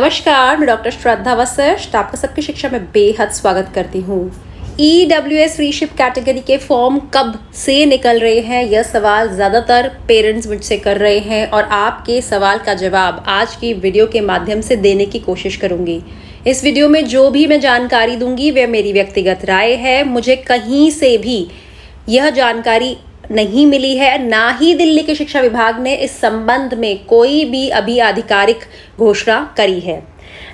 नमस्कार, मैं डॉक्टर श्रद्धा वशिष्ठ आपका सबकी शिक्षा में बेहद स्वागत करती हूँ। EWS फ्रीशिप कैटेगरी के फॉर्म कब से निकल रहे हैं, यह सवाल ज़्यादातर पेरेंट्स मुझसे कर रहे हैं और आपके सवाल का जवाब आज की वीडियो के माध्यम से देने की कोशिश करूँगी। इस वीडियो में जो भी मैं जानकारी दूंगी वह मेरी व्यक्तिगत राय है। मुझे कहीं से भी यह जानकारी नहीं मिली है, ना ही दिल्ली के शिक्षा विभाग ने इस संबंध में कोई भी अभी आधिकारिक घोषणा करी है।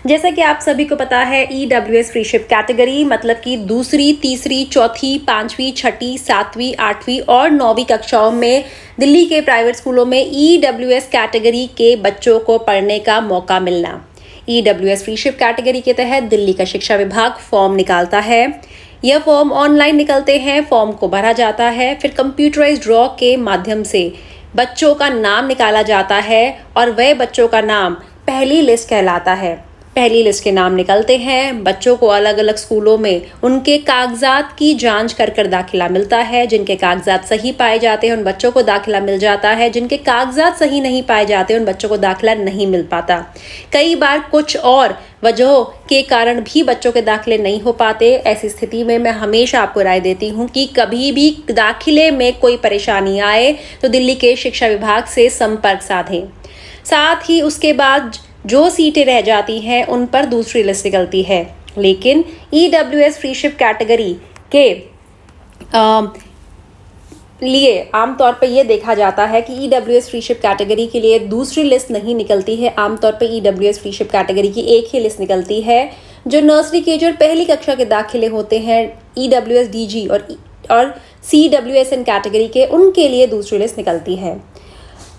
जैसा कि आप सभी को पता है, EWS फ्रीशिप कैटेगरी मतलब कि दूसरी, तीसरी, चौथी, पांचवी, छठी, सातवीं, आठवीं और 9वीं कक्षाओं में दिल्ली के प्राइवेट स्कूलों में EWS कैटेगरी के बच्चों को पढ़ने का मौका मिलना। EWS फ्रीशिप कैटेगरी के तहत दिल्ली का शिक्षा विभाग फॉर्म निकालता है। यह फॉर्म ऑनलाइन निकलते हैं, फॉर्म को भरा जाता है, फिर कंप्यूटराइज्ड ड्रॉ के माध्यम से बच्चों का नाम निकाला जाता है और वह बच्चों का नाम पहली लिस्ट कहलाता है। पहली लिस्ट के नाम निकलते हैं, बच्चों को अलग अलग स्कूलों में उनके कागजात की जांच कर दाखिला मिलता है। जिनके कागजात सही पाए जाते हैं उन बच्चों को दाखिला मिल जाता है, जिनके कागजात सही नहीं पाए जाते उन बच्चों को दाखिला नहीं मिल पाता। कई बार कुछ और वजहों के कारण भी बच्चों के दाखिले नहीं हो पाते। ऐसी स्थिति में मैं हमेशा आपको राय देती हूँ कि कभी भी दाखिले में कोई परेशानी आए तो दिल्ली के शिक्षा विभाग से संपर्क साधें। साथ ही उसके बाद जो सीटें रह जाती हैं उन पर दूसरी लिस्ट निकलती है। लेकिन EWS फ्रीशिप कैटेगरी के लिए आमतौर पर यह देखा जाता है कि EWS फ्रीशिप कैटेगरी के लिए दूसरी लिस्ट नहीं निकलती है। आमतौर पर EWS फ्रीशिप कैटेगरी की एक ही लिस्ट निकलती है। जो नर्सरी के और पहली कक्षा के दाखिले होते हैं EWS DG और CWSN कैटेगरी के, उनके लिए दूसरी लिस्ट निकलती है।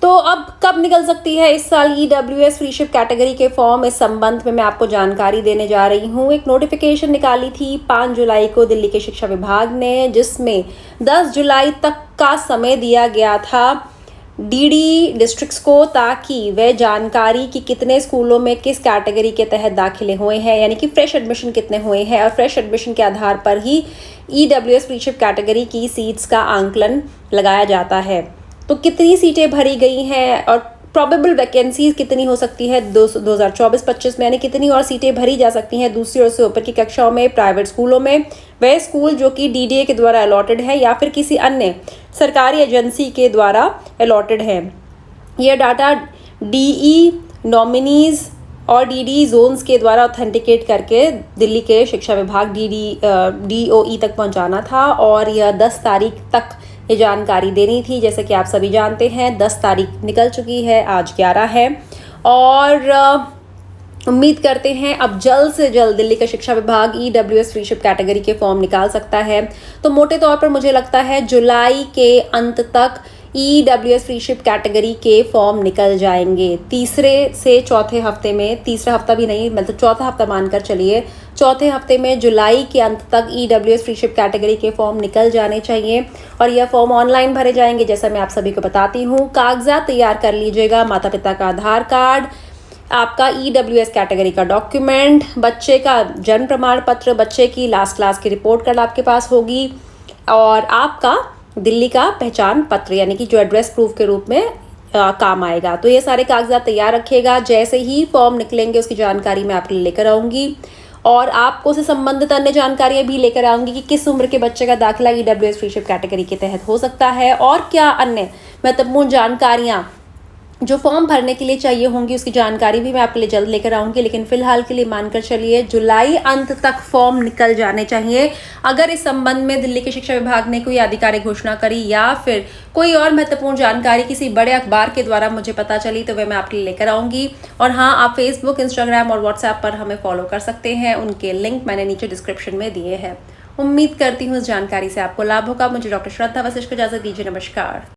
तो अब कब निकल सकती है इस साल EWS फ्रीशिप कैटेगरी के फॉर्म, इस संबंध में मैं आपको जानकारी देने जा रही हूँ। एक नोटिफिकेशन निकाली थी 5 जुलाई को दिल्ली के शिक्षा विभाग ने, जिसमें 10 जुलाई तक का समय दिया गया था DD डिस्ट्रिक्ट्स को, ताकि वह जानकारी कि कितने स्कूलों में किस कैटेगरी के तहत दाखिले हुए हैं, यानी कि फ्रेश एडमिशन कितने हुए हैं, और फ्रेश एडमिशन के आधार पर ही EWS फ्रीशिप कैटेगरी की सीट्स का आंकलन लगाया जाता है। तो कितनी सीटें भरी गई हैं और प्रोबेबल वैकेंसीज कितनी हो सकती है 2024-25 में, यानी कितनी और सीटें भरी जा सकती हैं दूसरी और से ऊपर की कक्षाओं में प्राइवेट स्कूलों में, वह स्कूल जो कि DDA के द्वारा अलॉटेड है या फिर किसी अन्य सरकारी एजेंसी के द्वारा अलॉटेड है। यह डाटा DE नॉमिनीज और DD जोन्स के द्वारा ऑथेंटिकेट करके दिल्ली के शिक्षा विभाग DOE तक पहुंचाना था और यह 10 तारीख तक ये जानकारी देनी थी। जैसे कि आप सभी जानते हैं 10 तारीख निकल चुकी है, आज 11 है और उम्मीद करते हैं अब जल्द से जल्द दिल्ली का शिक्षा विभाग EWS फ्रीशिप कैटेगरी के फॉर्म निकाल सकता है। तो मोटे तौर पर मुझे लगता है जुलाई के अंत तक EWS फ्रीशिप कैटेगरी के फॉर्म निकल जाएंगे। तीसरे से चौथे हफ्ते में, तीसरा हफ्ता भी नहीं मतलब चौथा हफ्ता मानकर चलिए, चौथे हफ्ते में जुलाई के अंत तक EWS फ्रीशिप कैटेगरी के फॉर्म निकल जाने चाहिए और यह फॉर्म ऑनलाइन भरे जाएंगे। जैसा मैं आप सभी को बताती हूँ, कागजात तैयार कर लीजिएगा, माता पिता का आधार कार्ड, आपका EWS कैटेगरी का डॉक्यूमेंट, बच्चे का जन्म प्रमाण पत्र, बच्चे की लास्ट क्लास की रिपोर्ट कार्ड आपके पास होगी और आपका दिल्ली का पहचान पत्र यानी कि जो एड्रेस प्रूफ के रूप में काम आएगा। तो ये सारे कागजात तैयार रखिएगा। जैसे ही फॉर्म निकलेंगे उसकी जानकारी मैं आपके लिए लेकर आऊँगी और आपको से संबंधित अन्य जानकारियाँ भी लेकर आऊँगी कि किस उम्र के बच्चे का दाखिला EWS फ्रीशिप कैटेगरी के तहत हो सकता है और क्या अन्य महत्वपूर्ण जानकारियाँ जो फॉर्म भरने के लिए चाहिए होंगी उसकी जानकारी भी मैं आपके लिए जल्द लेकर आऊँगी। लेकिन फिलहाल के लिए मानकर चलिए जुलाई अंत तक फॉर्म निकल जाने चाहिए। अगर इस संबंध में दिल्ली के शिक्षा विभाग ने कोई आधिकारिक घोषणा करी या फिर कोई और महत्वपूर्ण जानकारी किसी बड़े अखबार के द्वारा मुझे पता चली तो वह मैं आपके लिए लेकर आऊँगी। और हाँ, आप फेसबुक, इंस्टाग्राम और व्हाट्सएप पर हमें फॉलो कर सकते हैं, उनके लिंक मैंने नीचे डिस्क्रिप्शन में दिए हैं। उम्मीद करती हूँ इस जानकारी से आपको लाभ होगा। मुझे डॉक्टर श्रद्धा वशिष्ठ को इजाजत दीजिए। नमस्कार।